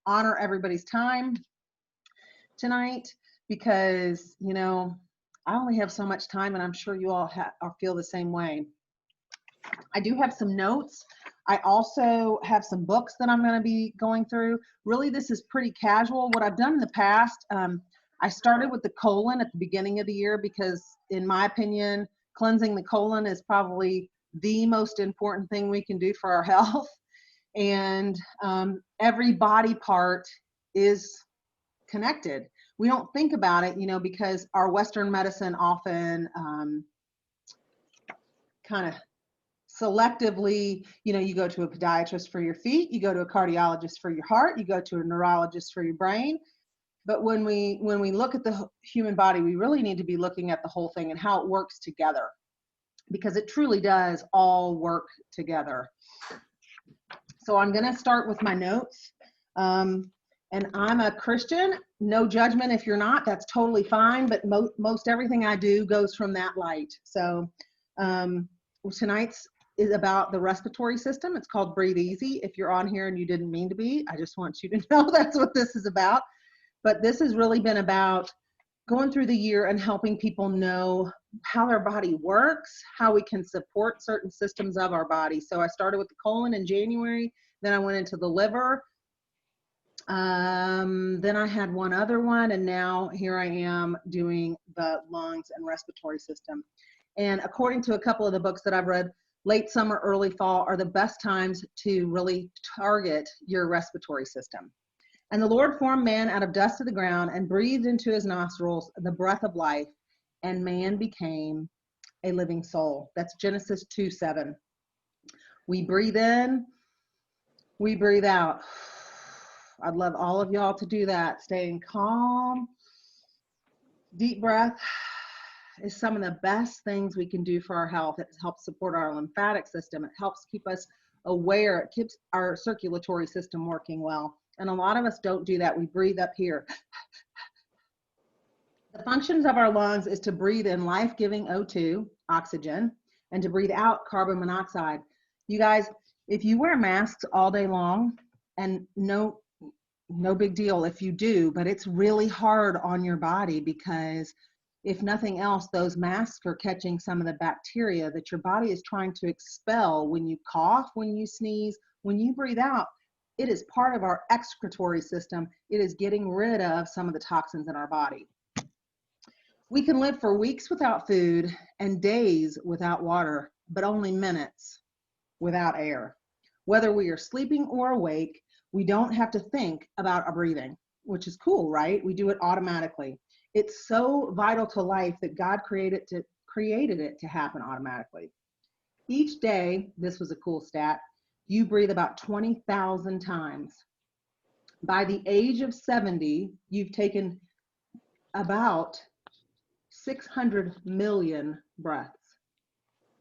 honor everybody's time tonight because, you know, I only have so much time, and I'm sure you all feel the same way. I do have some notes. I also have some books that I'm going to be going through. Really, this is pretty casual. What I've done in the past, I started with the colon at the beginning of the year because, in my opinion, cleansing the colon is probably the most important thing we can do for our health. And every body part is connected. We don't think about it, you know, because our Western medicine often kind of selectively, you know, you go to a podiatrist for your feet, you go to a cardiologist for your heart, you go to a neurologist for your brain. But when we look at the human body, we really need to be looking at the whole thing and how it works together, because it truly does all work together. So I'm going to start with my notes. And I'm a Christian. No judgment if you're not, that's totally fine. But most everything I do goes from that light. So tonight's is about the respiratory system. It's called Breathe Easy. If you're on here and you didn't mean to be, I just want you to know that's what this is about. But this has really been about going through the year and helping people know how their body works, how we can support certain systems of our body. So I started with the colon in January, then I went into the liver. Then I had one other one, and now here I am doing the lungs and respiratory system. And according to a couple of the books that I've read, late summer, early fall are the best times to really target your respiratory system. And the Lord formed man out of dust of the ground and breathed into his nostrils the breath of life, and man became a living soul. That's Genesis 2:7. We breathe in, we breathe out. I'd love all of y'all to do that. Staying calm, deep breath is some of the best things we can do for our health. It helps support our lymphatic system. It helps keep us aware. It keeps our circulatory system working well. And a lot of us don't do that. We breathe up here. The functions of our lungs is to breathe in life-giving O2, oxygen, and to breathe out carbon monoxide. You guys, if you wear masks all day long, and no big deal if you do, but it's really hard on your body because if nothing else, those masks are catching some of the bacteria that your body is trying to expel when you cough, when you sneeze, when you breathe out. It is part of our excretory system. It is getting rid of some of the toxins in our body. We can live for weeks without food and days without water, but only minutes without air. Whether we are sleeping or awake, we don't have to think about our breathing, which is cool, right? We do it automatically. It's so vital to life that God created it to happen automatically. Each day, this was a cool stat, you breathe about 20,000 times. By the age of 70, you've taken about 600 million breaths.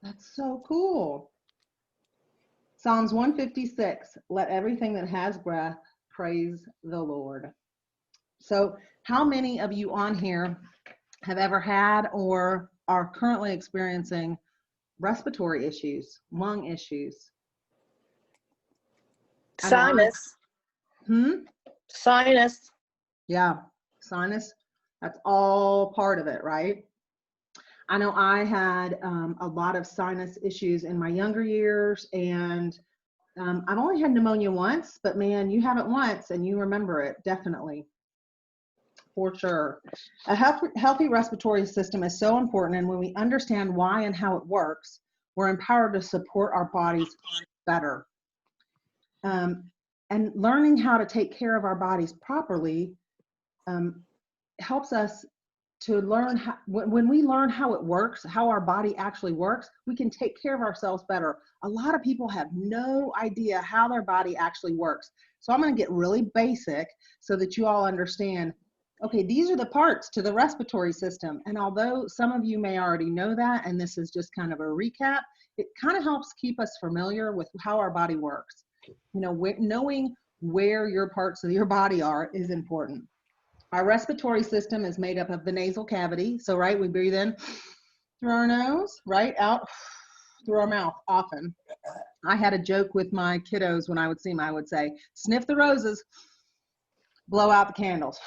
That's so cool. Psalms 156, let everything that has breath praise the Lord. So how many of you on here have ever had or are currently experiencing respiratory issues, lung issues? Sinus. Sinus. Yeah, sinus. That's all part of it, right? I know I had a lot of sinus issues in my younger years, and I've only had pneumonia once, but man, you have it once and you remember it, definitely, for sure. A healthy respiratory system is so important, and when we understand why and how it works, we're empowered to support our bodies better. And learning how to take care of our bodies properly helps us to learn how, when we learn how it works, how our body actually works, we can take care of ourselves better. A lot of people have no idea how their body actually works. So I'm going to get really basic so that you all understand, okay, these are the parts to the respiratory system. And although some of you may already know that, and this is just kind of a recap, it kind of helps keep us familiar with how our body works. You know, knowing where your parts of your body are is important. Our respiratory system is made up of the nasal cavity. So, right, we breathe in through our nose, right, out through our mouth often. I had a joke with my kiddos when I would see them. I would say, sniff the roses, blow out the candles,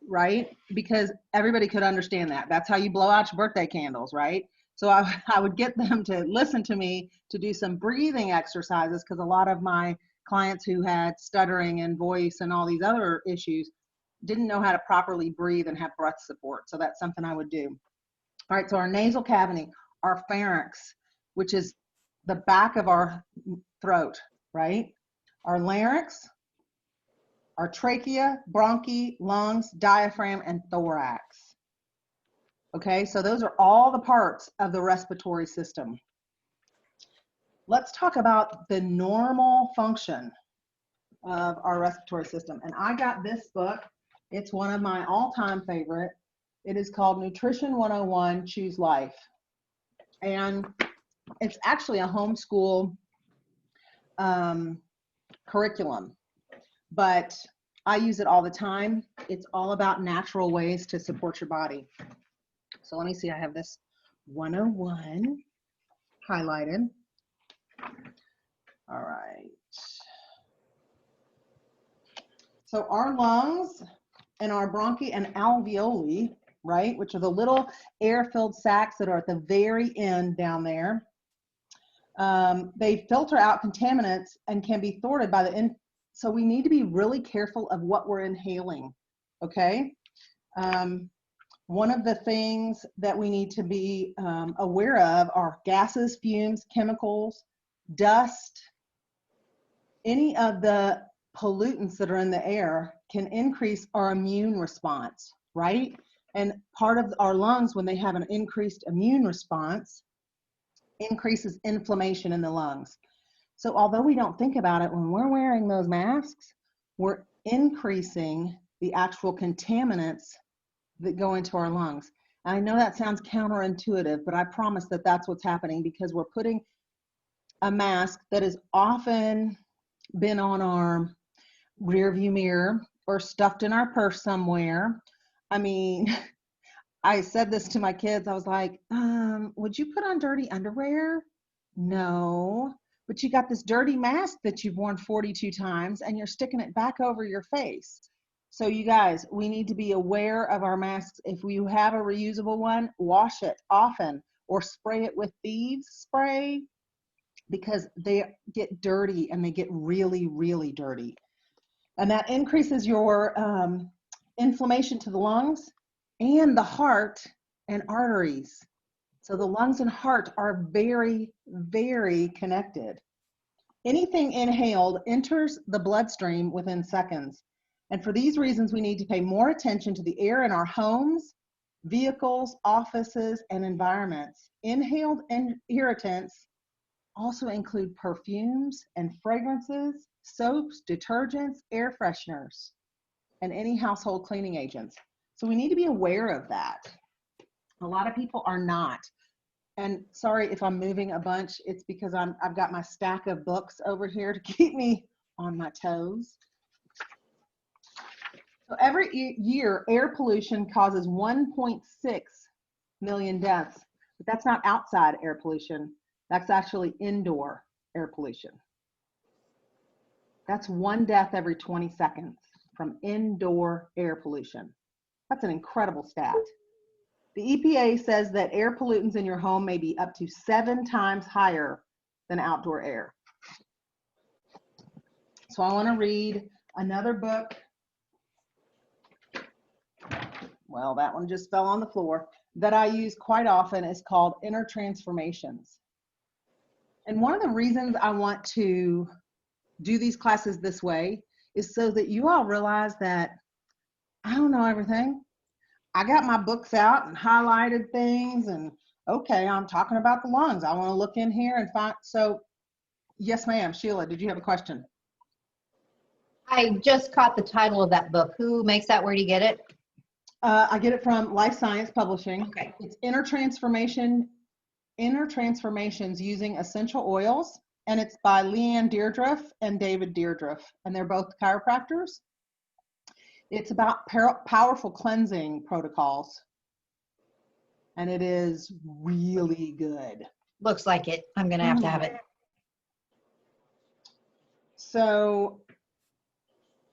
right? Because everybody could understand that. That's how you blow out your birthday candles, right? So I would get them to listen to me to do some breathing exercises, because a lot of my clients who had stuttering and voice and all these other issues didn't know how to properly breathe and have breath support. So that's something I would do. All right, so our nasal cavity, our pharynx, which is the back of our throat, right? Our larynx, our trachea, bronchi, lungs, diaphragm, and thorax. Okay, so those are all the parts of the respiratory system. Let's talk about the normal function of our respiratory system. And I got this book. It's one of my all-time favorite. It is called Nutrition 101, Choose Life. And it's actually a homeschool curriculum, but I use it all the time. It's all about natural ways to support your body. So let me see, I have this 101 highlighted. All right. So our lungs and our bronchi and alveoli, right, which are the little air-filled sacs that are at the very end down there, they filter out contaminants and can be thwarted by the so we need to be really careful of what we're inhaling, okay? One of the things that we need to be aware of are gases, fumes, chemicals, dust. Any of the pollutants that are in the air can increase our immune response, right? And part of our lungs, when they have an increased immune response, increases inflammation in the lungs. So although we don't think about it, when we're wearing those masks, we're increasing the actual contaminants that go into our lungs. And I know that sounds counterintuitive, but I promise that that's what's happening, because we're putting a mask that has often been on our rear view mirror or stuffed in our purse somewhere. I mean, I said this to my kids. I was like, would you put on dirty underwear? No, but you got this dirty mask that you've worn 42 times and you're sticking it back over your face. So you guys, we need to be aware of our masks. If you have a reusable one, wash it often or spray it with Thieves spray, because they get dirty and they get really, really dirty. And that increases your inflammation to the lungs and the heart and arteries. So the lungs and heart are very, very connected. Anything inhaled enters the bloodstream within seconds. And for these reasons, we need to pay more attention to the air in our homes, vehicles, offices, and environments. Inhaled irritants also include perfumes and fragrances, soaps, detergents, air fresheners, and any household cleaning agents. So we need to be aware of that. A lot of people are not. And sorry if I'm moving a bunch, it's because I've got my stack of books over here to keep me on my toes. So every year, air pollution causes 1.6 million deaths, but that's not outside air pollution. That's actually indoor air pollution. That's one death every 20 seconds from indoor air pollution. That's an incredible stat. The EPA says that air pollutants in your home may be up to 7 times higher than outdoor air. So I want to read another book. Well, that one just fell on the floor, that I use quite often. Is called Inner Transformations. And one of the reasons I want to do these classes this way is so that you all realize that I don't know everything. I got my books out and highlighted things, and okay, I'm talking about the lungs. I want to look in here and find. So yes, ma'am. Sheila, did you have a question? I just caught the title of that book. Who makes that? Where do you get it? I get it from Life Science Publishing. Okay. It's Inner Transformations Using Essential Oils, and it's by Leanne Deardriff and David Deardriff, and they're both chiropractors. It's about powerful cleansing protocols, and it is really good. Looks like it. I'm going to have to have it. So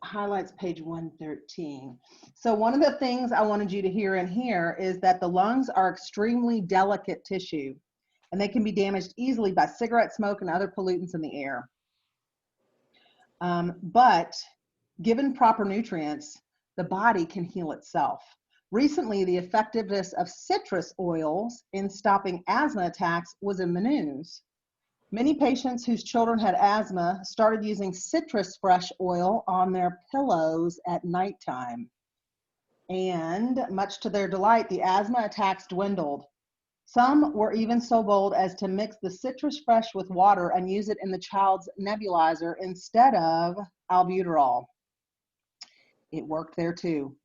highlights page 113. So one of the things I wanted you to hear in here is that the lungs are extremely delicate tissue, and they can be damaged easily by cigarette smoke and other pollutants in the air. But given proper nutrients, the body can heal itself. Recently, the effectiveness of citrus oils in stopping asthma attacks was in the news. Many patients whose children had asthma started using citrus fresh oil on their pillows at nighttime. And much to their delight, the asthma attacks dwindled. Some were even so bold as to mix the citrus fresh with water and use it in the child's nebulizer instead of albuterol. It worked there too.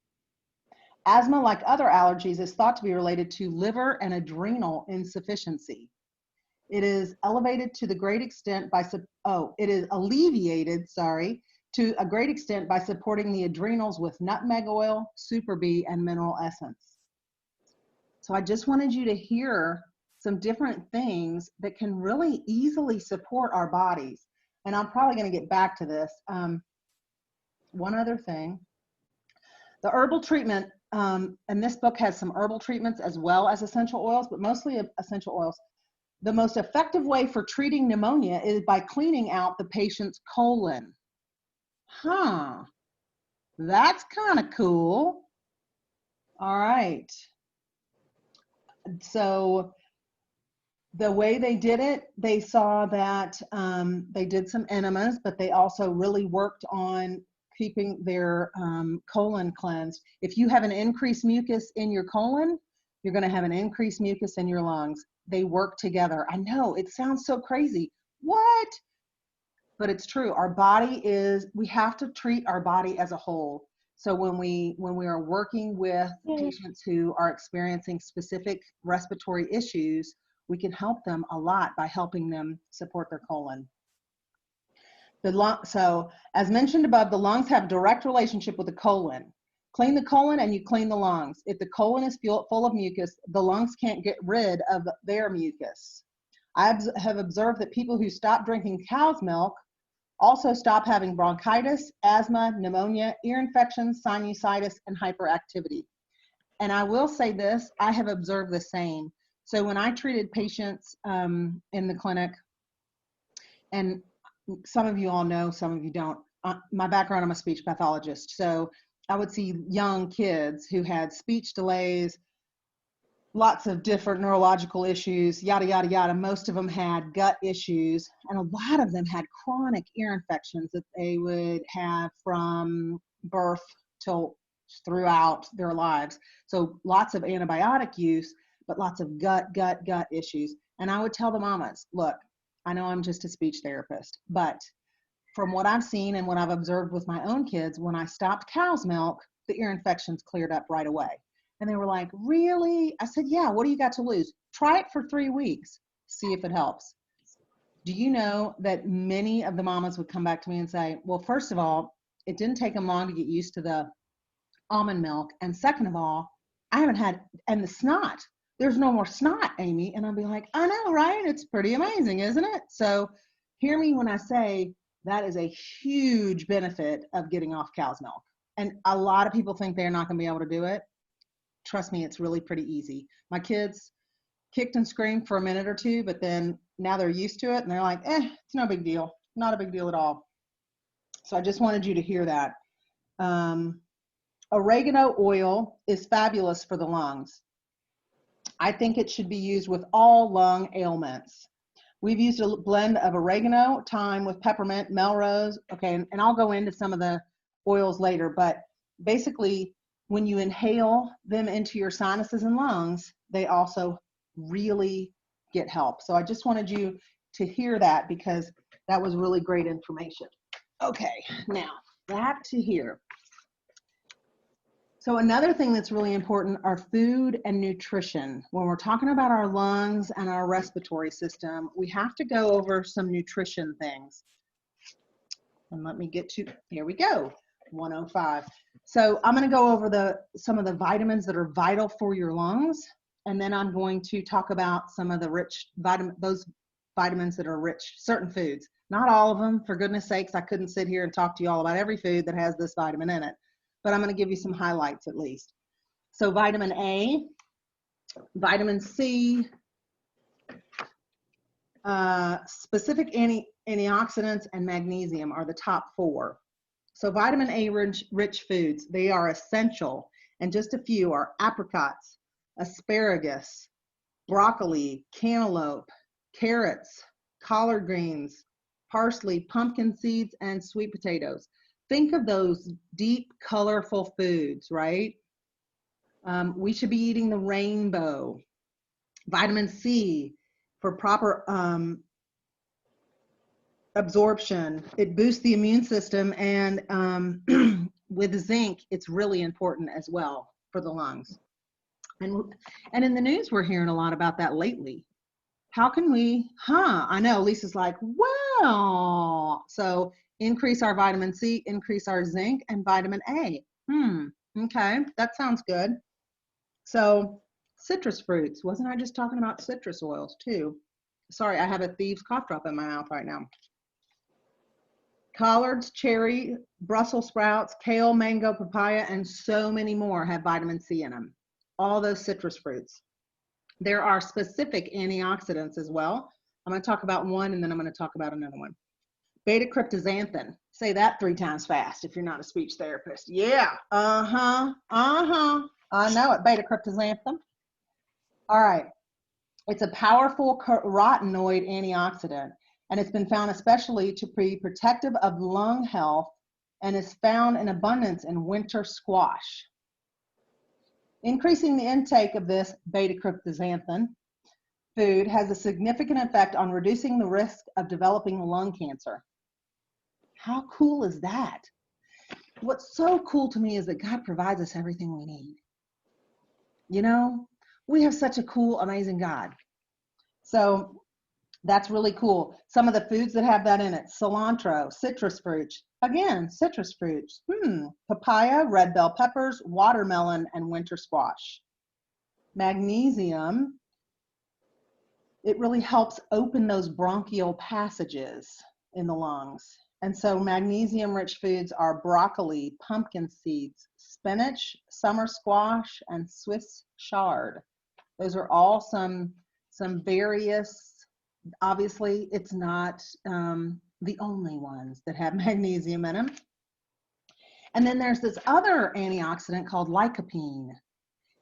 Asthma, like other allergies, is thought to be related to liver and adrenal insufficiency. It is alleviated to a great extent by supporting the adrenals with nutmeg oil, super B, and mineral essence. So I just wanted you to hear some different things that can really easily support our bodies. And I'm probably going to get back to this. One other thing, the herbal treatment, and this book has some herbal treatments as well as essential oils, but mostly essential oils. The most effective way for treating pneumonia is by cleaning out the patient's colon. That's kind of cool. All right. So the way they did it, they saw that they did some enemas, but they also really worked on keeping their colon cleansed. If you have an increased mucus in your colon, you're going to have an increased mucus in your lungs. They work together. I know it sounds so crazy. What? But it's true. Our body we have to treat our body as a whole. So when we are working with patients who are experiencing specific respiratory issues, we can help them a lot by helping them support their colon. So as mentioned above, the lungs have a direct relationship with the colon. Clean the colon and you clean the lungs. If the colon is full of mucus, the lungs can't get rid of their mucus. I have observed that people who stop drinking cow's milk also stop having bronchitis, asthma, pneumonia, ear infections, sinusitis, and hyperactivity. And I will say this, I have observed the same. So when I treated patients in the clinic, and some of you all know, some of you don't, my background, I'm a speech pathologist. So I would see young kids who had speech delays, lots of different neurological issues, yada, yada, yada. Most of them had gut issues, and a lot of them had chronic ear infections that they would have from birth till throughout their lives. So lots of antibiotic use, but lots of gut issues. And I would tell the mamas, look, I know I'm just a speech therapist, but from what I've seen and what I've observed with my own kids, when I stopped cow's milk, the ear infections cleared up right away. And they were like, really? I said, yeah, what do you got to lose? Try it for 3 weeks, see if it helps. Do you know that many of the mamas would come back to me and say, well, first of all, it didn't take them long to get used to the almond milk. And second of all, I haven't had, and the snot, there's no more snot, Amy. And I'll be like, I know, right? It's pretty amazing, isn't it? So hear me when I say that is a huge benefit of getting off cow's milk. And a lot of people think they're not going to be able to do it. Trust me, it's really pretty easy. My kids kicked and screamed for a minute or two, but then now they're used to it and they're like, it's no big deal. Not a big deal at all. So I just wanted you to hear that. Oregano oil is fabulous for the lungs. I think it should be used with all lung ailments. We've used a blend of oregano, thyme with peppermint, melrose. Okay, and I'll go into some of the oils later, but basically when you inhale them into your sinuses and lungs, they also really get help. So I just wanted you to hear that because that was really great information. Okay, now back to here. So another thing that's really important are food and nutrition. When we're talking about our lungs and our respiratory system, we have to go over some nutrition things. And let me get to, here we go, 105. So I'm going to go over some of the vitamins that are vital for your lungs, and then I'm going to talk about some of the rich those vitamins that are rich, certain foods. Not all of them, for goodness sakes. I couldn't sit here and talk to you all about every food that has this vitamin in it, but I'm going to give you some highlights at least. So vitamin A, vitamin C, specific antioxidants, and magnesium are the top 4. So vitamin A rich foods, they are essential, and just a few are apricots, asparagus, broccoli, cantaloupe, carrots, collard greens, parsley, pumpkin seeds, and sweet potatoes. Think of those deep, colorful foods, right? We should be eating the rainbow. Vitamin C for proper absorption. It boosts the immune system, and with zinc, it's really important as well for the lungs. And in the news, we're hearing a lot about that lately. How can we, I know, Lisa's like, well, so increase our vitamin C, increase our zinc, and vitamin A. Okay, that sounds good. So citrus fruits, wasn't I just talking about citrus oils too? Sorry, I have a thieves cough drop in my mouth right now. Collards, cherry, Brussels sprouts, kale, mango, papaya, and so many more have vitamin C in them. All those citrus fruits. There are specific antioxidants as well. I'm going to talk about one, and then I'm going to talk about another one. Beta-cryptoxanthin. Say that 3 times fast if you're not a speech therapist. Yeah. I know it. Beta-cryptoxanthin. All right. It's a powerful carotenoid antioxidant, and it's been found especially to be protective of lung health, and is found in abundance in winter squash. Increasing the intake of this beta-cryptoxanthin food has a significant effect on reducing the risk of developing lung cancer. How cool is that? What's so cool to me is that God provides us everything we need. You know, we have such a cool, amazing God. So that's really cool. Some of the foods that have that in it: cilantro, citrus fruits, again, citrus fruits, papaya, red bell peppers, watermelon, and winter squash. Magnesium, it really helps open those bronchial passages in the lungs. And so magnesium-rich foods are broccoli, pumpkin seeds, spinach, summer squash, and Swiss chard. Those are all some various. Obviously, it's not the only ones that have magnesium in them. And then there's this other antioxidant called lycopene.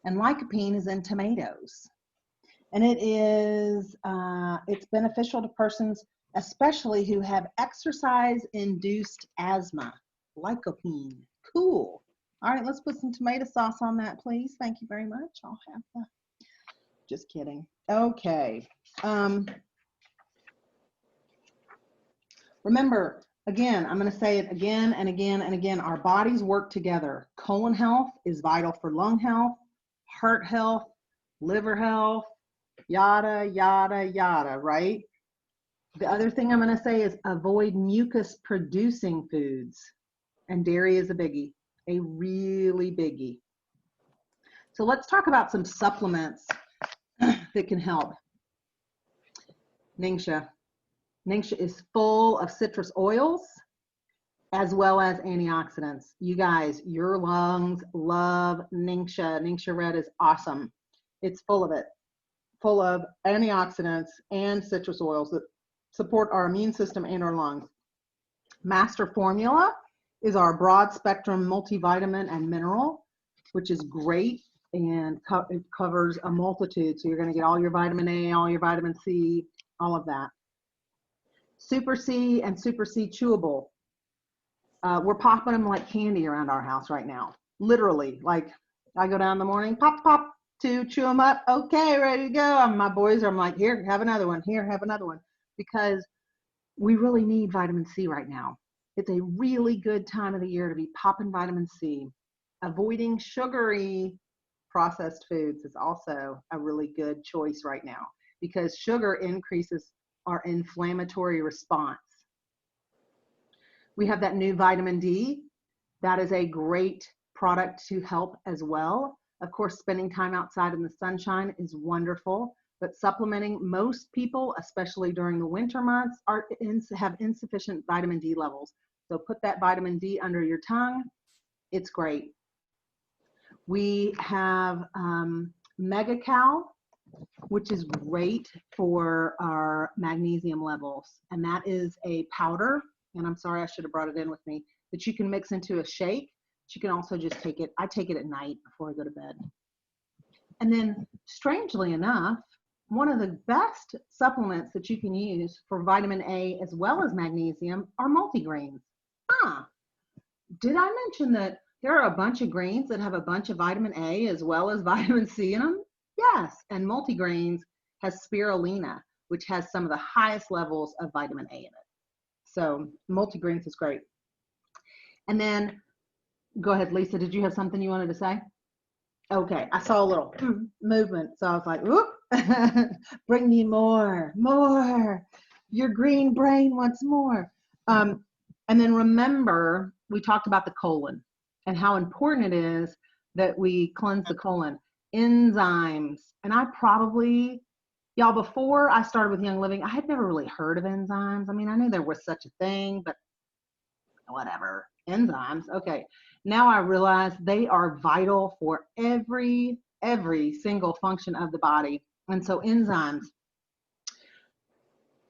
And lycopene is in tomatoes. And it is, it's beneficial to persons, especially who have exercise-induced asthma. Lycopene. Cool. All right, let's put some tomato sauce on that, please. Thank you very much. I'll have that. Just kidding. Okay. Remember, again, I'm going to say it again and again and again, our bodies work together. Colon health is vital for lung health, heart health, liver health, yada, yada, yada, right? The other thing I'm going to say is avoid mucus-producing foods. And dairy is a biggie, a really biggie. So let's talk about some supplements that can help. Ningxia. Ningxia is full of citrus oils as well as antioxidants. You guys, your lungs love Ningxia. Ningxia Red is awesome. It's full of it, full of antioxidants and citrus oils that support our immune system and our lungs. Master Formula is our broad spectrum multivitamin and mineral, which is great, and it covers a multitude. So you're going to get all your vitamin A, all your vitamin C, all of that. Super C and Super C Chewable. We're popping them like candy around our house right now. Literally, like I go down in the morning, pop, pop, 2, chew them up. Okay, ready to go. And my boys are, I'm like, here, have another one. Here, have another one. Because we really need vitamin C right now. It's a really good time of the year to be popping vitamin C. Avoiding sugary processed foods is also a really good choice right now, because sugar increases our inflammatory response. We have that new vitamin D. That is a great product to help as well. Of course, spending time outside in the sunshine is wonderful, but supplementing, most people, especially during the winter months, have insufficient vitamin D levels. So put that vitamin D under your tongue. It's great. We have MegaCal, which is great for our magnesium levels. And that is a powder, and I'm sorry, I should have brought it in with me, that you can mix into a shake. But you can also just take it. I take it at night before I go to bed. And then, strangely enough, one of the best supplements that you can use for vitamin A as well as magnesium are multigrains. Did I mention that there are a bunch of grains that have a bunch of vitamin A as well as vitamin C in them? Yes, and multigrains has spirulina, which has some of the highest levels of vitamin A in it. So multigrains is great. And then, go ahead, Lisa, did you have something you wanted to say? Okay, I saw a little movement, so I was like, whoop, bring me more. Your green brain wants more. And then remember, we talked about the colon and how important it is that we cleanse the colon. Enzymes, and I probably, y'all, before I started with Young Living, I had never really heard of enzymes. I mean, I knew there was such a thing, but whatever, enzymes, okay. Now I realize they are vital for every single function of the body. And so enzymes,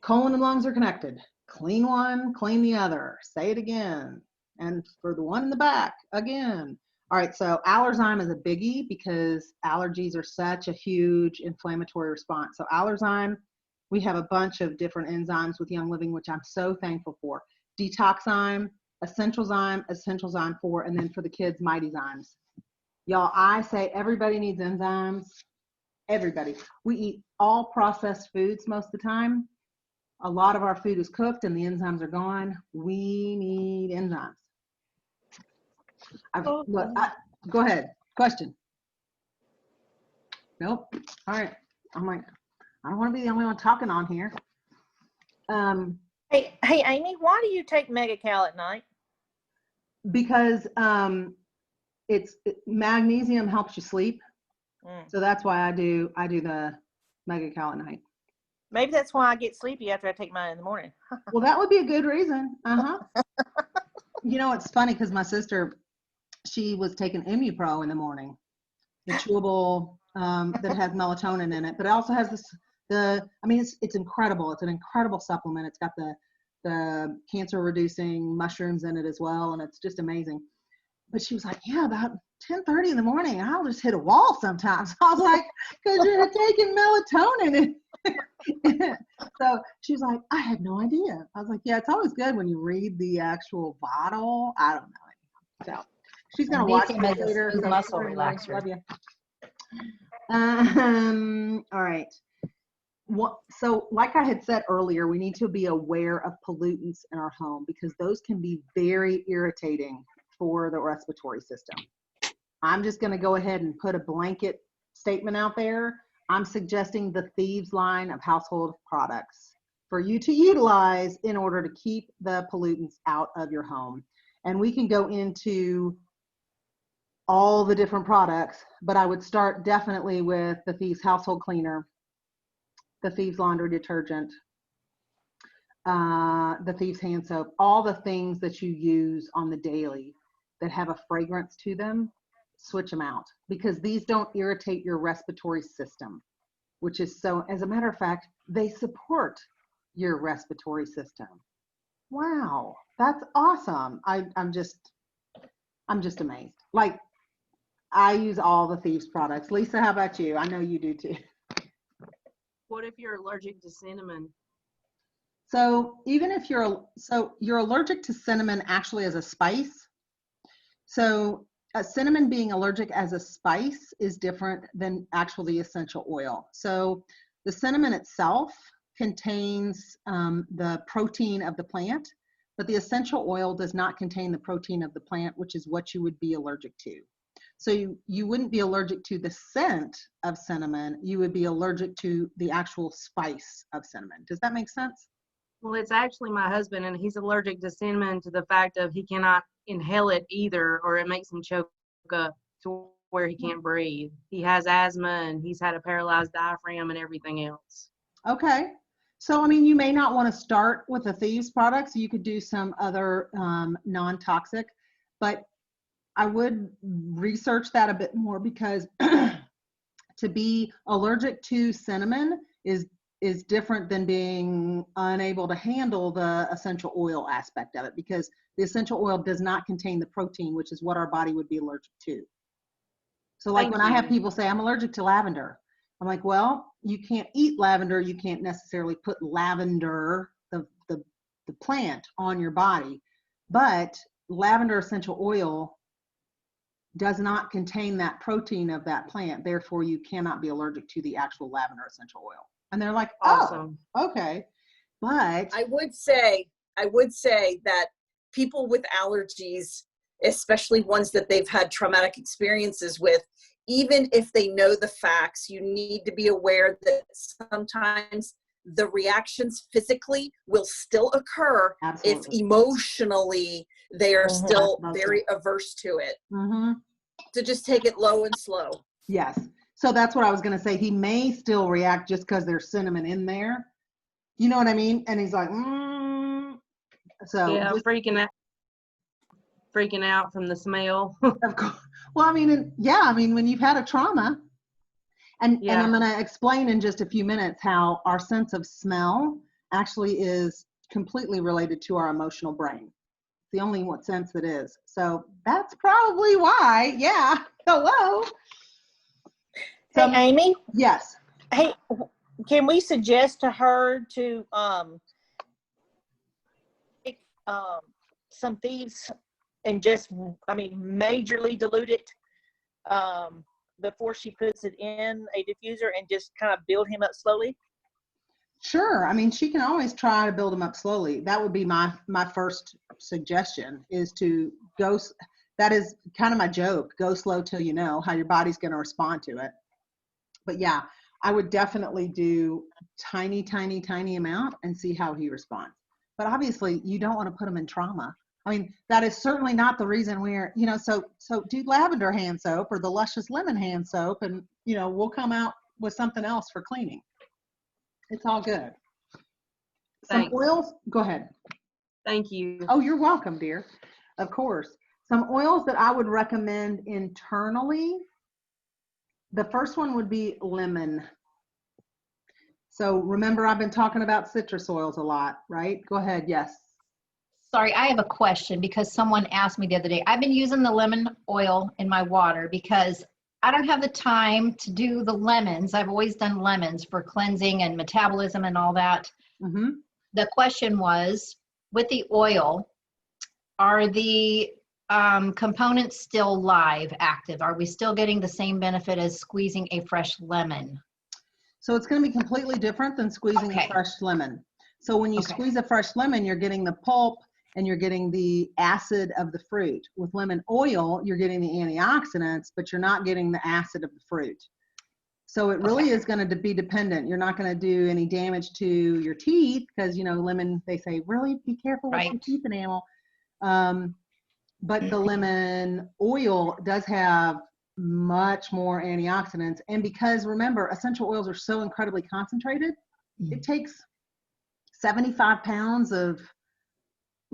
colon and lungs are connected. Clean one, clean the other. Say it again. And for the one in the back, again. All right, so Allerzyme is a biggie because allergies are such a huge inflammatory response. So Allerzyme, we have a bunch of different enzymes with Young Living, which I'm so thankful for. Detoxzyme, Essentialzyme 4, and then for the kids, Mightyzymes. Y'all, I say everybody needs enzymes. Everybody. We eat all processed foods most of the time. A lot of our food is cooked and the enzymes are gone. We need enzymes. Go ahead. Question. Nope. All right. I'm like, I don't want to be the only one talking on here. Hey, Amy, why do you take MegaCal at night? Because magnesium helps you sleep. So that's why I do the MegaCal at night. Maybe that's why I get sleepy after I take mine in the morning. Well, that would be a good reason. You know, it's funny because my sister, she was taking Imupro in the morning, the chewable that has melatonin in it, but it also has it's incredible. It's an incredible supplement. It's got the cancer reducing mushrooms in it as well, and it's just amazing. But she was like, yeah, about 10:30 in the morning, I'll just hit a wall sometimes. I was like, because you're taking melatonin. So she was like, I had no idea. I was like, yeah, it's always good when you read the actual bottle. I don't know. So she's going to watch it later. So muscle relaxer. Love you. All right. So like I had said earlier, we need to be aware of pollutants in our home because those can be very irritating for the respiratory system. I'm just going to go ahead and put a blanket statement out there. I'm suggesting the Thieves line of household products for you to utilize in order to keep the pollutants out of your home. And we can go into all the different products, but I would start definitely with the Thieves household cleaner, the Thieves laundry detergent, the Thieves hand soap, all the things that you use on the daily that have a fragrance to them, switch them out because these don't irritate your respiratory system, which is so, as a matter of fact, they support your respiratory system. Wow, that's awesome. I'm just amazed. Like, I use all the Thieves products. Lisa, how about you? I know you do too. What if you're allergic to cinnamon? So even if you're allergic to cinnamon actually as a spice. So cinnamon being allergic as a spice is different than actually essential oil. So the cinnamon itself contains the protein of the plant, but the essential oil does not contain the protein of the plant, which is what you would be allergic to. So you wouldn't be allergic to the scent of cinnamon, you would be allergic to the actual spice of cinnamon. Does that make sense? Well, it's actually my husband, and he's allergic to cinnamon to the fact of he cannot inhale it either, or it makes him choke up. To where he can't breathe. He has asthma and he's had a paralyzed diaphragm and everything else. Okay. So, I mean, you may not want to start with the Thieves products. You could do some other non-toxic, but I would research that a bit more, because to be allergic to cinnamon is different than being unable to handle the essential oil aspect of it, because the essential oil does not contain the protein, which is what our body would be allergic to. So like Thank when I have you. people say, I'm allergic to lavender, I'm like, well, you can't eat lavender. You can't necessarily put lavender, the plant, on your body. But lavender essential oil does not contain that protein of that plant. Therefore, you cannot be allergic to the actual lavender essential oil. And they're like, Awesome. oh, okay. But I would say that people with allergies, especially ones that they've had traumatic experiences with, even if they know the facts, you need to be aware that sometimes the reactions physically will still occur absolutely. if emotionally they are still Absolutely. very averse to it. Mm-hmm. So just take it low and slow. Yes. So that's what I was going to say. He may still react just because there's cinnamon in there. You know what I mean? And he's like, So Yeah, just, freaking out from the smell. of course. Well, I mean, when you've had a trauma, and Yeah. I'm going to explain in just a few minutes how our sense of smell actually is completely related to our emotional brain. It's the only sense that is. So that's probably why. Yeah. Hello. So, Hey, Amy. yes. Hey, can we suggest to her to take some Thieves and just, majorly dilute it before she puts it in a diffuser and just kind of build him up slowly? Sure. I mean, she can always try to build them up slowly. That would be my first suggestion, is to go. That is kind of my joke. Go slow till you know how your body's going to respond to it. But yeah, I would definitely do tiny, tiny, tiny amount and see how he responds. But obviously, you don't want to put him in trauma. I mean, that is certainly not the reason we're, so do lavender hand soap or the Luscious Lemon hand soap, and, we'll come out with something else for cleaning. It's all good. Some Thanks. oils, go ahead. Thank you. Oh, you're welcome, dear. Of course. Some oils that I would recommend internally. The first one would be lemon. So remember, I've been talking about citrus oils a lot, right? Go ahead. Yes. Sorry, I have a question because someone asked me the other day. I've been using the lemon oil in my water because I don't have the time to do the lemons. I've always done lemons for cleansing and metabolism and all that. Mm-hmm. The question was, with the oil, are the components still live, active? Are we still getting the same benefit as squeezing a fresh lemon? So it's going to be completely different than squeezing a fresh lemon. So when you squeeze a fresh lemon, you're getting the pulp and you're getting the acid of the fruit. With lemon oil, you're getting the antioxidants, but you're not getting the acid of the fruit. So it really is going to be dependent. You're not going to do any damage to your teeth because, lemon, they say, really be careful with your teeth enamel. But the lemon oil does have much more antioxidants. And because, remember, essential oils are so incredibly concentrated, it takes 75 pounds of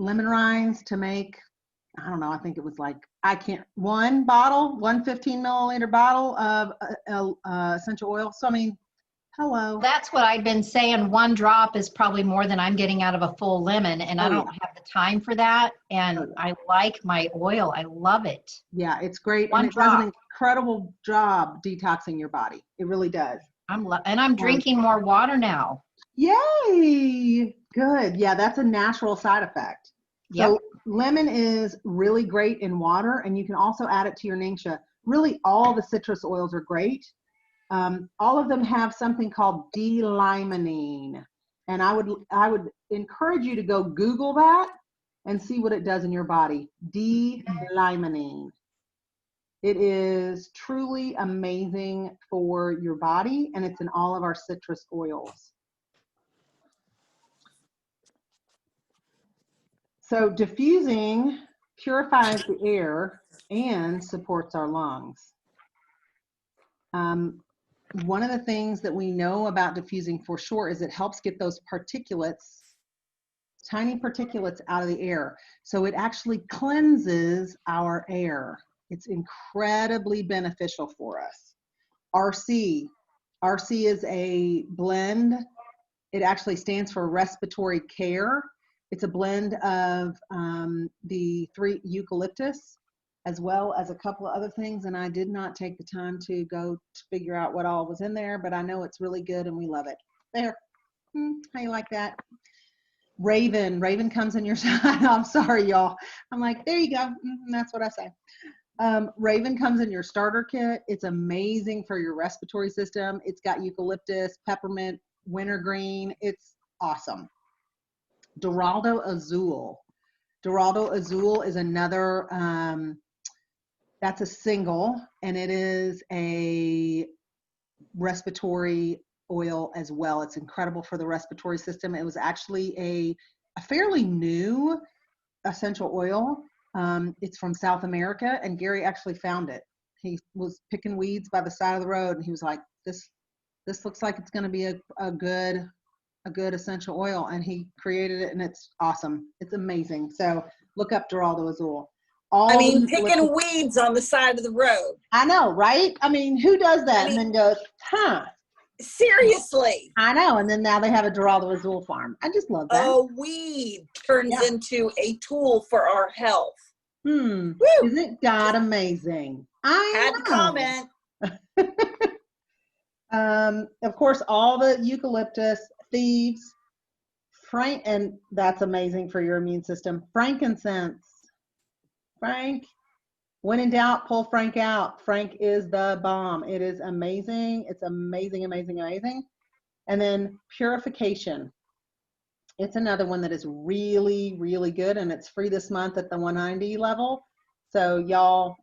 lemon rinds to make, I don't know, I think it was like, one 15 milliliter bottle of essential oil. So, I mean, hello. That's what I've been saying. One drop is probably more than I'm getting out of a full lemon, and I don't have the time for that. And I like my oil. I love it. Yeah, it's great. One and it does drop. an incredible job detoxing your body. It really does. I'm drinking more water now. Yay! Good. Yeah, that's a natural side effect. Yep. So lemon is really great in water, and you can also add it to your Ningxia. Really, all the citrus oils are great. All of them have something called D-limonene, and I would encourage you to go Google that and see what it does in your body. D-limonene. It is truly amazing for your body, and it's in all of our citrus oils. So diffusing purifies the air and supports our lungs. One of the things that we know about diffusing for sure is it helps get those particulates, tiny particulates, out of the air. So it actually cleanses our air. It's incredibly beneficial for us. RC is a blend. It actually stands for respiratory care. It's a blend of the 3 eucalyptus, as well as a couple of other things, and I did not take the time to go to figure out what all was in there, but I know it's really good and we love it. There. How you like that? Raven comes in your side. I'm sorry, y'all. I'm like, there you go. That's what I say. Raven comes in your starter kit. It's amazing for your respiratory system. It's got eucalyptus, peppermint, wintergreen. It's awesome. Dorado Azul. Dorado Azul is another, that's a single, and it is a respiratory oil as well. It's incredible for the respiratory system. It was actually a fairly new essential oil. It's from South America, and Gary actually found it. He was picking weeds by the side of the road, and he was like, this looks like it's going to be a good essential oil, and he created it, and it's awesome. It's amazing. So look up Dorado Azul. Picking weeds on the side of the road. I know, right? I mean, who does that and then goes, huh? Seriously. I know. And then now they have a Dorado Azul farm. I just love that. A weed turns into a tool for our health. Woo. Isn't God amazing? I had to comment. Of course, all the eucalyptus, thieves, and that's amazing for your immune system. Frankincense. Frank, when in doubt, pull Frank out. Frank is the bomb. It is amazing. It's amazing, amazing, amazing. And then purification. It's another one that is really, really good, and it's free this month at the 190 level. So y'all,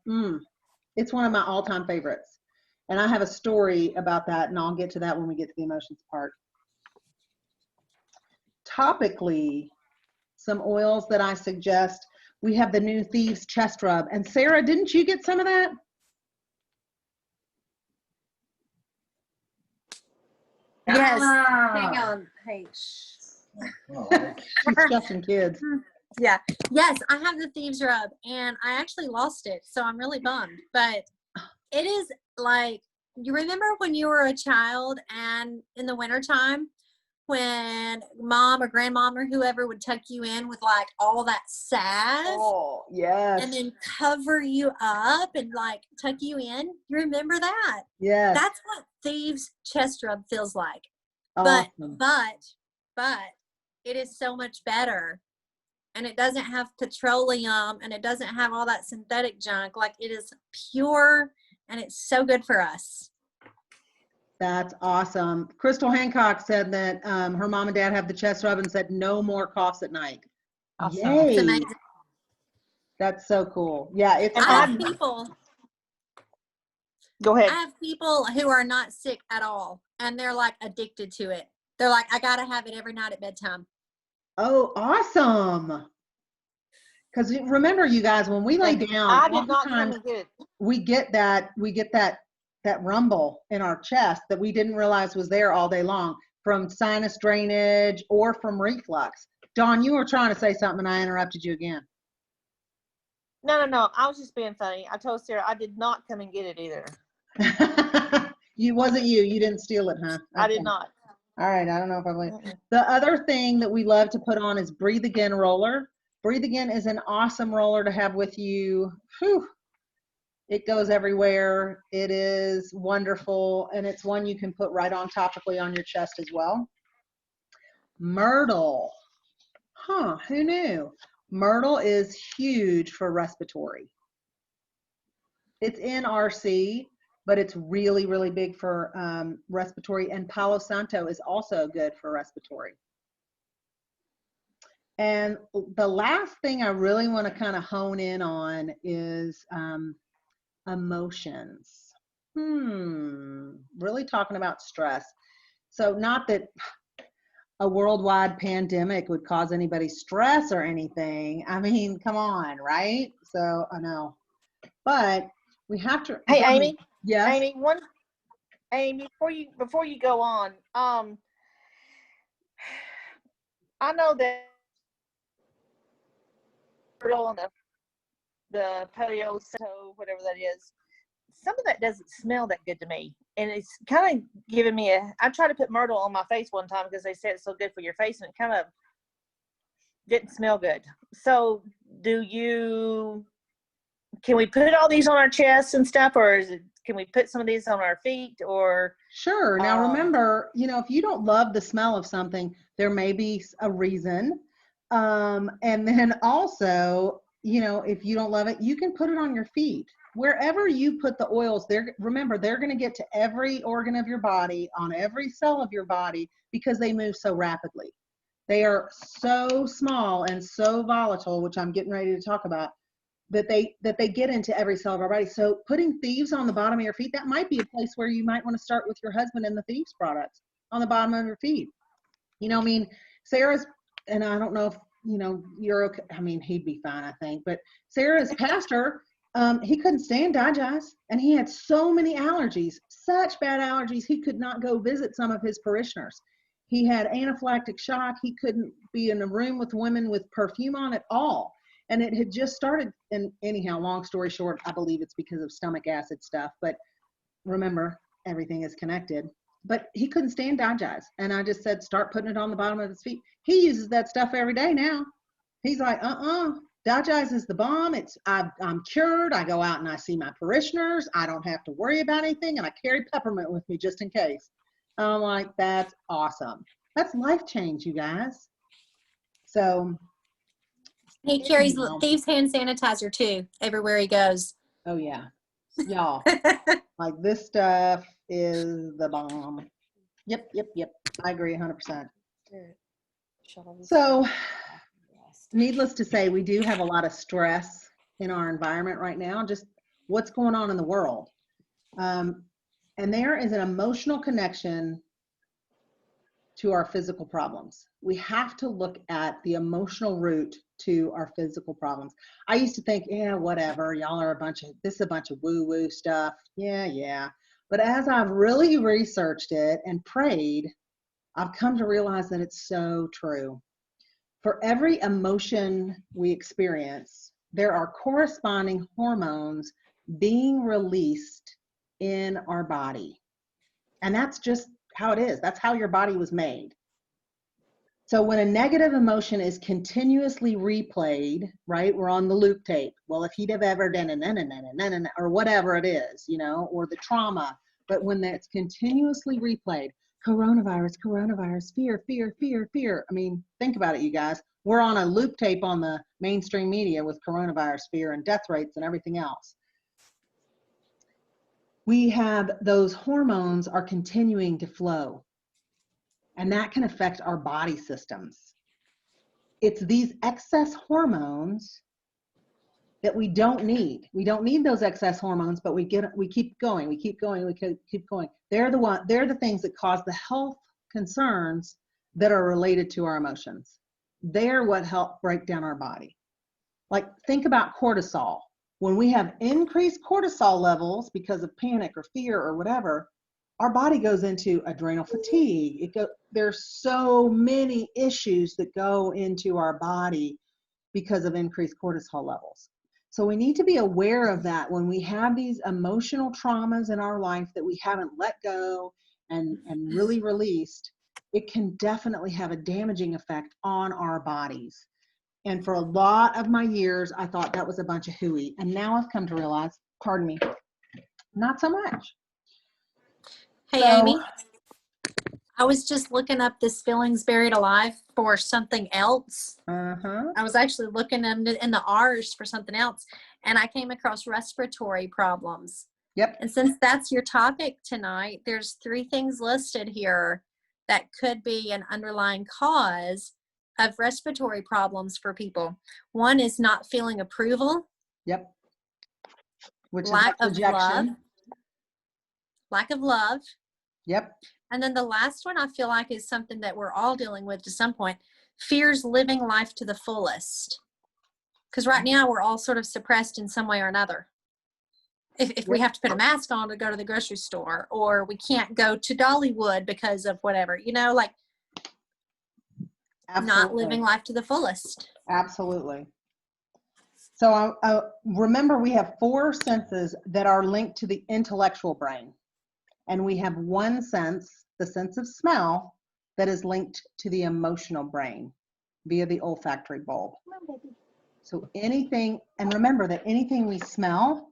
it's one of my all-time favorites. And I have a story about that, and I'll get to that when we get to the emotions part. Topically, some oils that I suggest. We have the new Thieves Chest Rub. And Sarah, didn't you get some of that? Yes. Hang on. Hey, She's shushing kids. Yeah. Yes, I have the Thieves Rub, and I actually lost it, so I'm really bummed. But it is like, you remember when you were a child and in the wintertime when mom or grandmom or whoever would tuck you in with like all that salve? Oh, yes. And then cover you up and like tuck you in? You remember that? Yes. That's what Thieves Chest Rub feels like. Awesome. But it is so much better. And it doesn't have petroleum, and it doesn't have all that synthetic junk. Like, it is pure, and it's so good for us. That's awesome. Crystal Hancock said that her mom and dad have the chest rub and said no more coughs at night. Awesome. Yay. It's amazing. That's so cool. Yeah, it's I have people. Go ahead. I have people who are not sick at all, and they're like addicted to it. They're like, I gotta have it every night at bedtime. Oh, awesome. Because remember, you guys, when we lay down, I did not come oftentimes and get it. we get that rumble in our chest that we didn't realize was there all day long from sinus drainage or from reflux. Dawn, you were trying to say something and I interrupted you again. No. I was just being funny. I told Sarah I did not come and get it either. Wasn't you. You didn't steal it, huh? I Okay. did not. All right. I don't know if I believe. The other thing that we love to put on is Breathe Again roller. Breathe Again is an awesome roller to have with you. Whew. It goes everywhere. It is wonderful. And it's one you can put right on topically on your chest as well. Myrtle. Huh, who knew? Myrtle is huge for respiratory. It's in RC, but it's really, really big for respiratory. And Palo Santo is also good for respiratory. And the last thing I really want to kind of hone in on is emotions. Really talking about stress. So not that a worldwide pandemic would cause anybody stress or anything. I mean, come on, right? So I know, but we have to. Hey, Amy. Yes. Amy, Amy, before you go on, I know that on the paleo, whatever that is, some of that doesn't smell that good to me, and it's kind of giving me I tried to put myrtle on my face one time because they said it's so good for your face, and it kind of didn't smell good. So can we put all these on our chests and stuff, or can we put some of these on our feet, or? Sure. Now remember, if you don't love the smell of something, there may be a reason. And then also, if you don't love it, you can put it on your feet. Wherever you put the oils, remember, they're going to get to every organ of your body, on every cell of your body, because they move so rapidly. They are so small and so volatile, which I'm getting ready to talk about, that they get into every cell of our body. So putting Thieves on the bottom of your feet, that might be a place where you might want to start with your husband and the Thieves products on the bottom of your feet. Sarah's, and I don't know if, you're okay. I mean, he'd be fine, I think, but Sarah's pastor, he couldn't stand digest, and he had so many allergies, such bad allergies, he could not go visit some of his parishioners. He had anaphylactic shock. He couldn't be in a room with women with perfume on at all. And it had just started, and anyhow, long story short, I believe it's because of stomach acid stuff, but remember, everything is connected. But he couldn't stand digest, and I just said, start putting it on the bottom of his feet. He uses that stuff every day now. He's like, digest is the bomb. I'm cured. I go out and I see my parishioners. I don't have to worry about anything, and I carry peppermint with me just in case. I'm like, that's awesome. That's life change, you guys. So He carries Thieves hand sanitizer too everywhere he goes. Oh yeah, y'all. Like, this stuff is the bomb. Yep. I agree 100%. So, needless to say, we do have a lot of stress in our environment right now, just what's going on in the world. And there is an emotional connection to our physical problems. We have to look at the emotional root to our physical problems. I used to think, yeah, whatever, y'all are this is a bunch of woo-woo stuff. Yeah. But as I've really researched it and prayed, I've come to realize that it's so true. For every emotion we experience, there are corresponding hormones being released in our body. And that's just how it is. That's how your body was made. So when a negative emotion is continuously replayed, right, we're on the loop tape. Well, if he'd have ever done or whatever it is, or the trauma, but when that's continuously replayed, coronavirus, fear. I mean, think about it, you guys. We're on a loop tape on the mainstream media with coronavirus fear and death rates and everything else. We have those hormones are continuing to flow, and that can affect our body systems. It's these excess hormones that we don't need. We don't need those excess hormones, but we keep going. They're the things that cause the health concerns that are related to our emotions. They're what help break down our body. Like, think about cortisol. When we have increased cortisol levels because of panic or fear or whatever, our body goes into adrenal fatigue. There's so many issues that go into our body because of increased cortisol levels. So we need to be aware of that when we have these emotional traumas in our life that we haven't let go and really released. It can definitely have a damaging effect on our bodies. And for a lot of my years, I thought that was a bunch of hooey. And now I've come to realize, pardon me, not so much. Hey, So, Amy, I was just looking up this Feelings Buried Alive for something else. I was actually looking in the R's for something else, and I came across respiratory problems. Yep. And since that's your topic tonight, there's 3 things listed here that could be an underlying cause of respiratory problems for people. One is not feeling approval. Yep. Which lack is of love. Lack of love. Yep. And then the last one I feel like is something that we're all dealing with to some point. Fears living life to the fullest. Because right now we're all sort of suppressed in some way or another. if we have to put a mask on to go to the grocery store, or we can't go to Dollywood because of whatever, you know, like not living life to the fullest. Absolutely. So remember, we have 4 senses that are linked to the intellectual brain. And we have one sense, the sense of smell, that is linked to the emotional brain via the olfactory bulb. So anything, and remember that anything we smell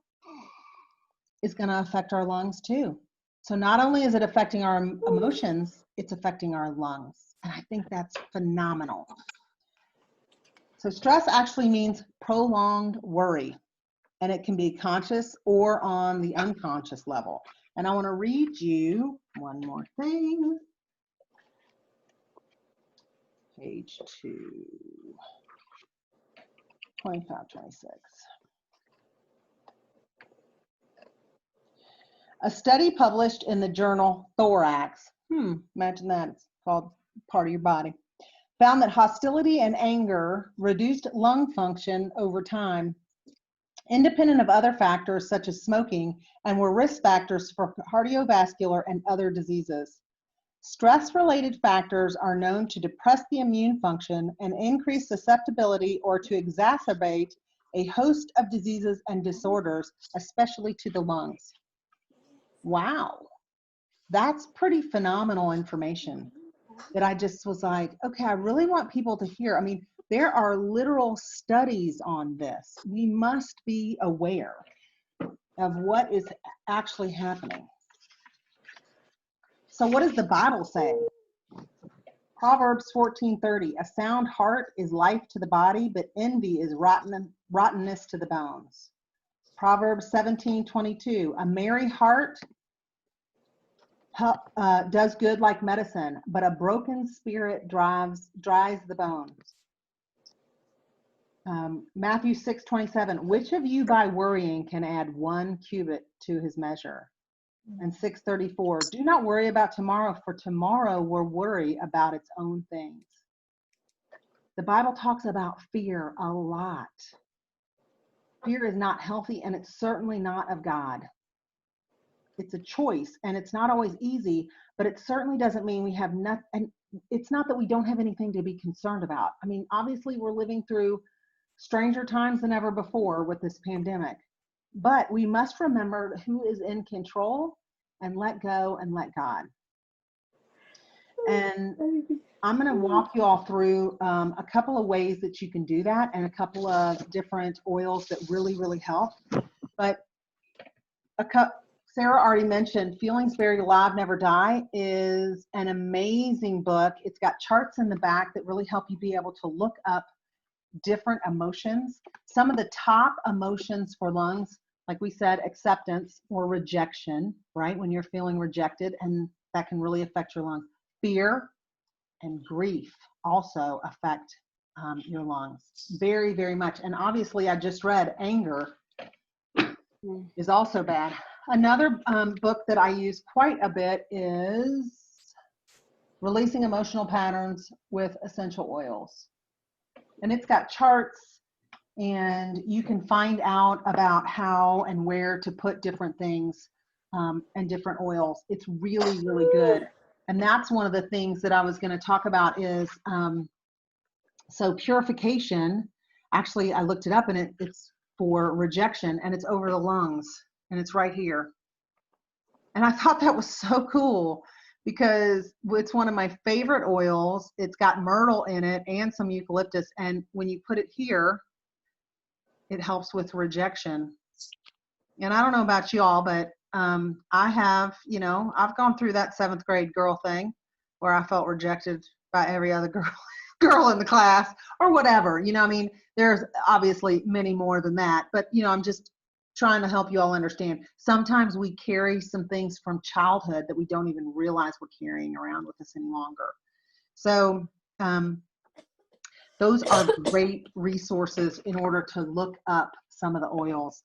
is going to affect our lungs too. So not only is it affecting our emotions, it's affecting our lungs. And I think that's phenomenal. So stress actually means prolonged worry, and it can be conscious or on the unconscious level. And I want to read you one more thing. Page 2, 25, 26. A study published in the journal Thorax, imagine that, it's called part of your body, found that hostility and anger reduced lung function over time, independent of other factors such as smoking, and were risk factors for cardiovascular and other diseases. Stress-related factors are known to depress the immune function and increase susceptibility or to exacerbate a host of diseases and disorders, especially to the lungs. Wow, that's pretty phenomenal information that I just was like, okay, I really want people to hear. I mean, there are literal studies on this. We must be aware of what is actually happening. So what does the Bible say? Proverbs 14:30, a sound heart is life to the body, but envy is rottenness to the bones. Proverbs 17:22, a merry heart does good like medicine, but a broken spirit dries the bones. Matthew 6:27, which of you by worrying can add 1 cubit to his measure? And 6:34, do not worry about tomorrow, for tomorrow will worry about its own things. The Bible talks about fear a lot. Fear is not healthy, and it's certainly not of God. It's a choice, and it's not always easy, but it certainly doesn't mean we have nothing. And it's not that we don't have anything to be concerned about. I mean, obviously we're living through stranger times than ever before with this pandemic, but we must remember who is in control and let go and let God. And I'm going to walk you all through a couple of ways that you can do that, and a couple of different oils that really, really help. But Sarah already mentioned Feelings Buried Alive, Never Die is an amazing book. It's got charts in the back that really help you be able to look up different emotions. Some of the top emotions for lungs, like we said, acceptance or rejection, right? When you're feeling rejected, and that can really affect your lungs. Fear and grief also affect your lungs very, very much. And obviously, I just read anger is also bad. Another book that I use quite a bit is Releasing Emotional Patterns with Essential Oils. And it's got charts, and you can find out about how and where to put different things and different oils. It's really, really good. And that's one of the things that I was going to talk about is, so purification, actually I looked it up, and it's for rejection, and it's over the lungs, and it's right here. And I thought that was so cool because it's one of my favorite oils. It's got myrtle in it and some eucalyptus. And when you put it here, it helps with rejection. And I don't know about y'all, but I have, I've gone through that 7th grade girl thing where I felt rejected by every other girl in the class or whatever. I mean, there's obviously many more than that, but I'm just trying to help you all understand. Sometimes we carry some things from childhood that we don't even realize we're carrying around with us any longer. So those are great resources in order to look up some of the oils.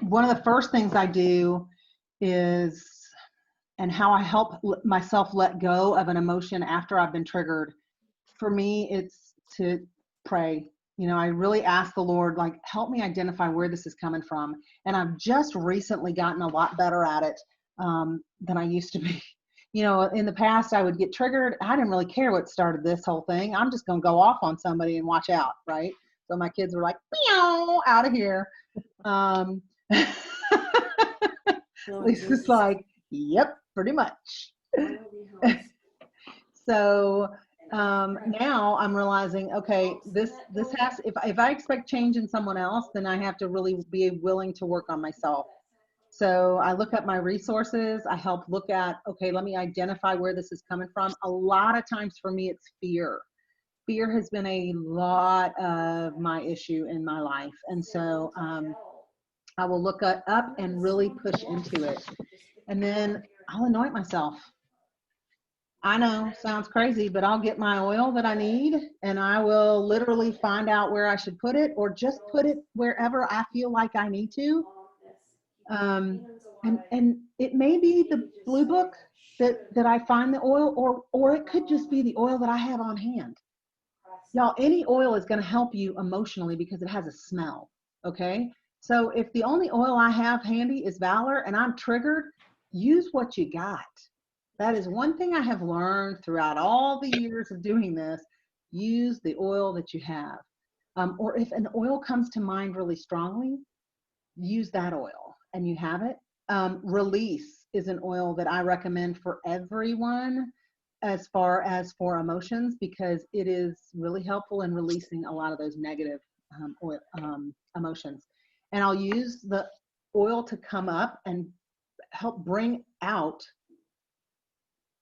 One of the first things I do is, and how I help myself let go of an emotion after I've been triggered. For me, it's to pray. You know, I really ask the Lord, like, help me identify where this is coming from. And I've just recently gotten a lot better at it than I used to be. You know, in the past, I would get triggered. I didn't really care what started this whole thing. I'm just going to go off on somebody and watch out, right? So my kids were like, meow, out of here. Lisa's like, yep, pretty much. So now I'm realizing, okay, this has, if I expect change in someone else, then I have to really be willing to work on myself. So I look at my resources. I help look at, okay, let me identify where this is coming from. A lot of times for me, it's fear. Fear has been a lot of my issue in my life. And so I will look up and really push into it. And then I'll anoint myself. I know, sounds crazy, but I'll get my oil that I need and I will literally find out where I should put it or just put it wherever I feel like I need to. And it may be the blue book that I find the oil, or it could just be the oil that I have on hand. Y'all, any oil is going to help you emotionally because it has a smell. Okay. So if the only oil I have handy is Valor and I'm triggered, use what you got. That is one thing I have learned throughout all the years of doing this. Use the oil that you have. Or if an oil comes to mind really strongly, use that oil and you have it. Release is an oil that I recommend for everyone as far as for emotions, because it is really helpful in releasing a lot of those negative emotions. And I'll use the oil to come up and help bring out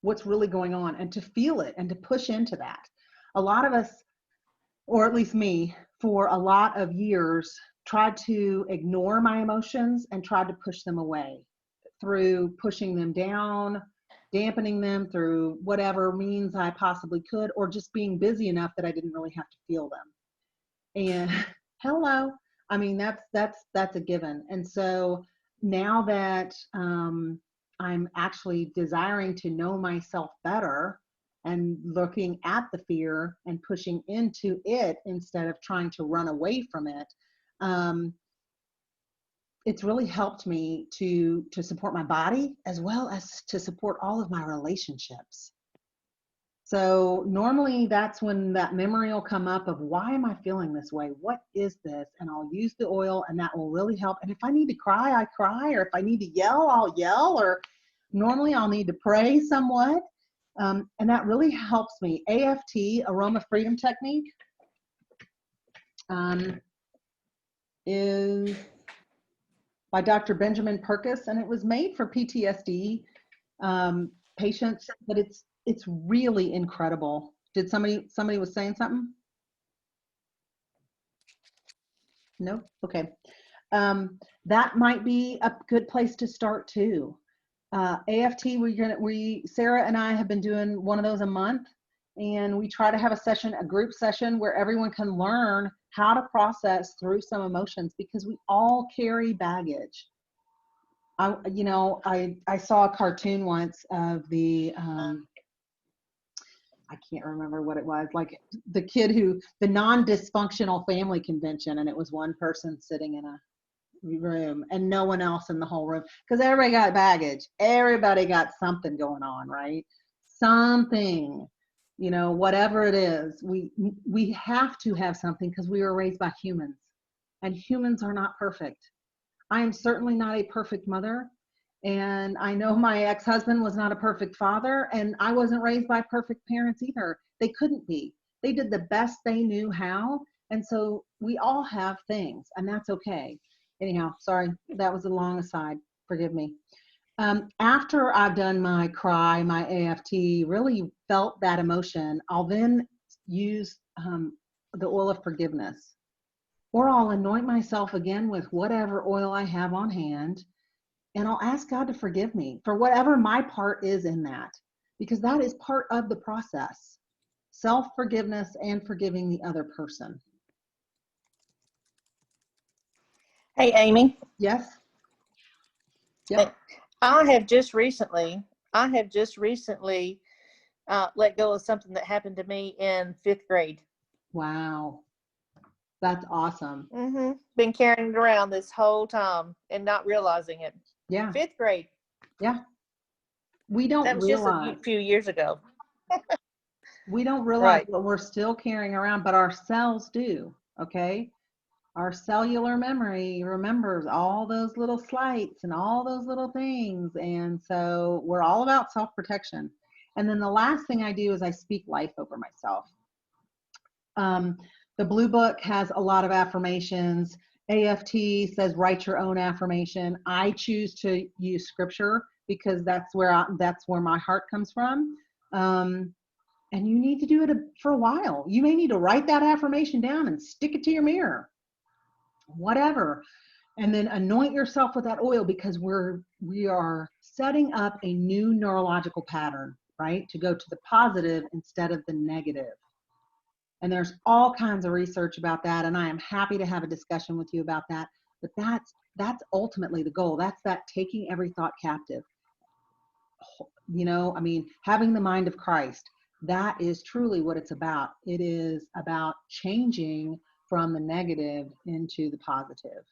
what's really going on and to feel it and to push into that. A lot of us, or at least me, for a lot of years, tried to ignore my emotions and tried to push them away through pushing them down, dampening them through whatever means I possibly could, or just being busy enough that I didn't really have to feel them. And hello, I mean, that's a given. And so now that I'm actually desiring to know myself better and looking at the fear and pushing into it instead of trying to run away from it, it's really helped me to support my body as well as to support all of my relationships. So normally that's when that memory will come up of, why am I feeling this way? What is this? And I'll use the oil and that will really help. And if I need to cry, I cry, or if I need to yell, I'll yell, or normally I'll need to pray somewhat. And that really helps me. AFT, Aroma Freedom Technique, is by Dr. Benjamin Perkis, and it was made for PTSD patients, but it's really incredible. Did somebody was saying something? No? Okay. That might be a good place to start too. AFT, Sarah and I have been doing one of those a month, and we try to have a group session where everyone can learn how to process through some emotions, because we all carry baggage. I saw a cartoon once of the, I can't remember what it was, like the kid the non-dysfunctional family convention, and it was one person sitting in a room and no one else in the whole room, because everybody got baggage. Everybody got something going on, right? Something, whatever it is, we have to have something, because we were raised by humans, and humans are not perfect. I am certainly not a perfect mother, and I know my ex-husband was not a perfect father, and I wasn't raised by perfect parents either. They couldn't be. They did the best they knew how, and so we all have things, and that's okay. Anyhow, sorry, that was a long aside. Forgive me. After I've done my cry, my AFT, really felt that emotion, I'll then use the oil of forgiveness. Or I'll anoint myself again with whatever oil I have on hand, and I'll ask God to forgive me for whatever my part is in that, because that is part of the process. Self-forgiveness and forgiving the other person. Hey, Amy. Yes? Yep. I have just recently let go of something that happened to me in 5th grade. Wow. That's awesome. Been carrying it around this whole time and not realizing it. Yeah. 5th grade. Yeah. We don't That was just a realize. few years ago. We don't realize Right. what we're still carrying around, but our cells do. Okay. Our cellular memory remembers all those little slights and all those little things. And so we're all about self-protection. And then the last thing I do is I speak life over myself. The Blue Book has a lot of affirmations. AFT says write your own affirmation. I choose to use scripture because that's where my heart comes from. And you need to do it for a while. You may need to write that affirmation down and stick it to your mirror, whatever. And then anoint yourself with that oil, because we are setting up a new neurological pattern, right? To go to the positive instead of the negative. And there's all kinds of research about that. And I am happy to have a discussion with you about that. But that's ultimately the goal. That's that taking every thought captive. You know, I mean, having the mind of Christ, that is truly what it's about. It is about changing from the negative into the positive,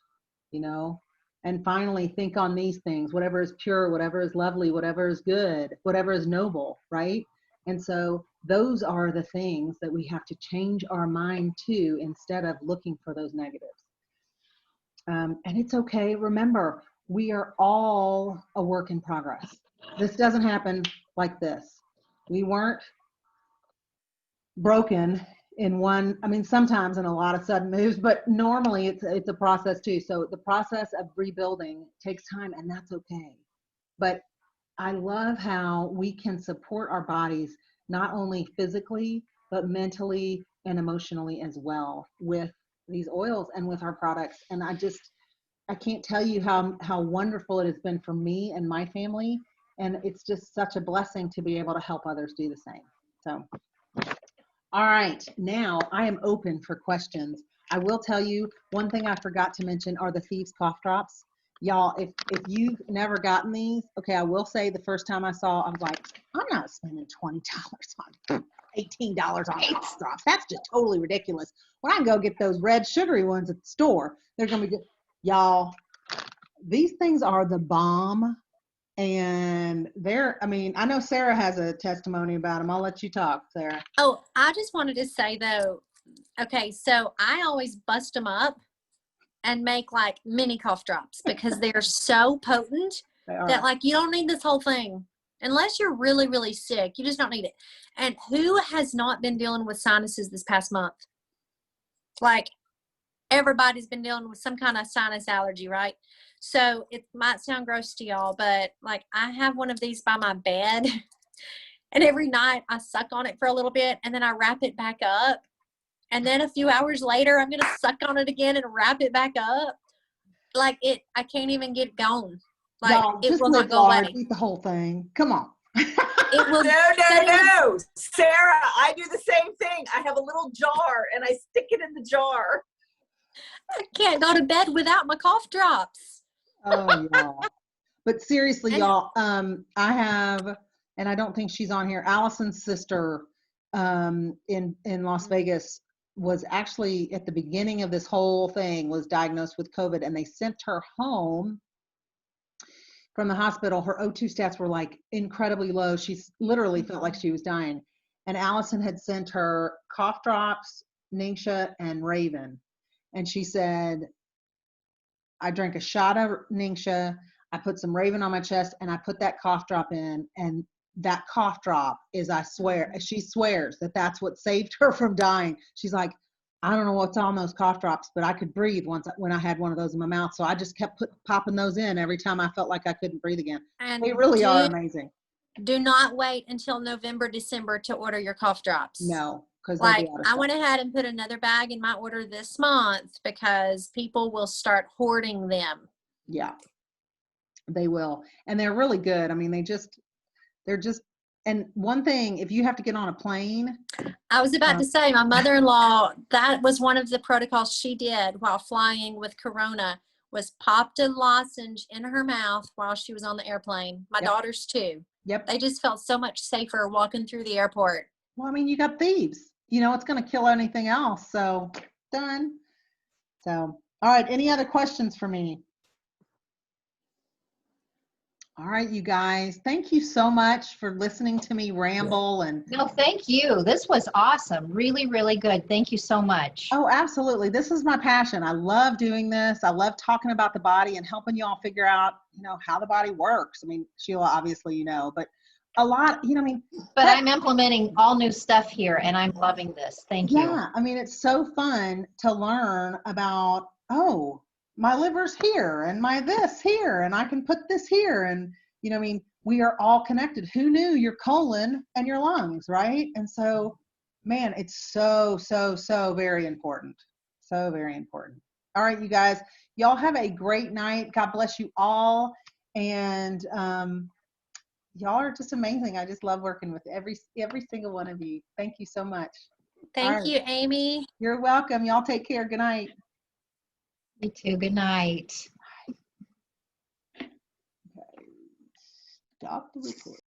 you know. And finally, think on these things: whatever is pure, whatever is lovely, whatever is good, whatever is noble, right? And so those are the things that we have to change our mind to, instead of looking for those negatives. And it's okay. Remember, we are all a work in progress. This doesn't happen like this. We weren't broken in one, I mean, sometimes in a lot of sudden moves, but normally it's a process too. So the process of rebuilding takes time, and that's okay. But I love how we can support our bodies, not only physically, but mentally and emotionally as well, with these oils and with our products. And I can't tell you how wonderful it has been for me and my family. And it's just such a blessing to be able to help others do the same. So, all right, now I am open for questions. I will tell you one thing I forgot to mention are the Thieves cough drops. Y'all, if you've never gotten these, okay, I will say the first time I saw, I was like, I'm not spending $20 on $18 on cough drops. That's just totally ridiculous. When I go get those red sugary ones at the store, they're gonna be good. Y'all, these things are the bomb. And I mean, I know Sarah has a testimony about them. I'll let you talk, Sarah. Oh, I just wanted to say though, okay, so I always bust them up and make like mini cough drops because they're so potent that like you don't need this whole thing unless you're really, really sick. You just don't need it. And who has not been dealing with sinuses this past month? Like everybody's been dealing with some kind of sinus allergy, right? So it might sound gross to y'all, but like I have one of these by my bed and every night I suck on it for a little bit and then I wrap it back up. And then a few hours later, I'm going to suck on it again and wrap it back up. Like I can't even get it gone. Like y'all, it just will not live go large, away. eat the whole thing. Come on. It will. No. Sarah, I do the same thing. I have a little jar and I stick it in the jar. I can't go to bed without my cough drops. Oh, y'all. But seriously, And- y'all, I have, and I don't think she's on here, Allison's sister in Las Vegas was actually at the beginning of this whole thing was diagnosed with COVID, and they sent her home from the hospital. Her O2 stats were like incredibly low. She literally felt like she was dying. And Allison had sent her cough drops, Ningxia, and Raven. And she said, I drank a shot of Ningxia, I put some Raven on my chest, and I put that cough drop in. And that cough drop is, I swear, she swears that that's what saved her from dying. She's like, I don't know what's on those cough drops, but I could breathe when I had one of those in my mouth. So I just kept popping those in every time I felt like I couldn't breathe again. And They really are amazing. Do not wait until November, December to order your cough drops. No, because like I went ahead and put another bag in my order this month because people will start hoarding them. Yeah, they will. And they're really good. I mean, they're just, and one thing, if you have to get on a plane. I was about to say, my mother-in-law, that was one of the protocols she did while flying with Corona, was popped a lozenge in her mouth while she was on the airplane. My daughters too. Yep. They just felt so much safer walking through the airport. Well, I mean, you got thieves. You know, it's going to kill anything else. So done. So, all right, any other questions for me? All right, you guys, thank you so much for listening to me ramble and No, thank you. This was awesome. Really, really good. Thank you so much. oh, absolutely. This is my passion. I love doing this. I love talking about the body and helping y'all figure out, how the body works. I mean, Sheila, obviously, but a lot, But I'm implementing all new stuff here and I'm loving this. Thank you. yeah, I mean, it's so fun to learn about, oh, my liver's here and my this here, and I can put this here. And, we are all connected. Who knew your colon and your lungs, right? And so, man, it's so, so, so very important. So very important. All right, you guys, y'all have a great night. God bless you all. And y'all are just amazing. I just love working with every single one of you. Thank you so much. Thank right. you, Amy. You're welcome. Y'all take care. Good night. You too. Good night. Okay. Stop the recording.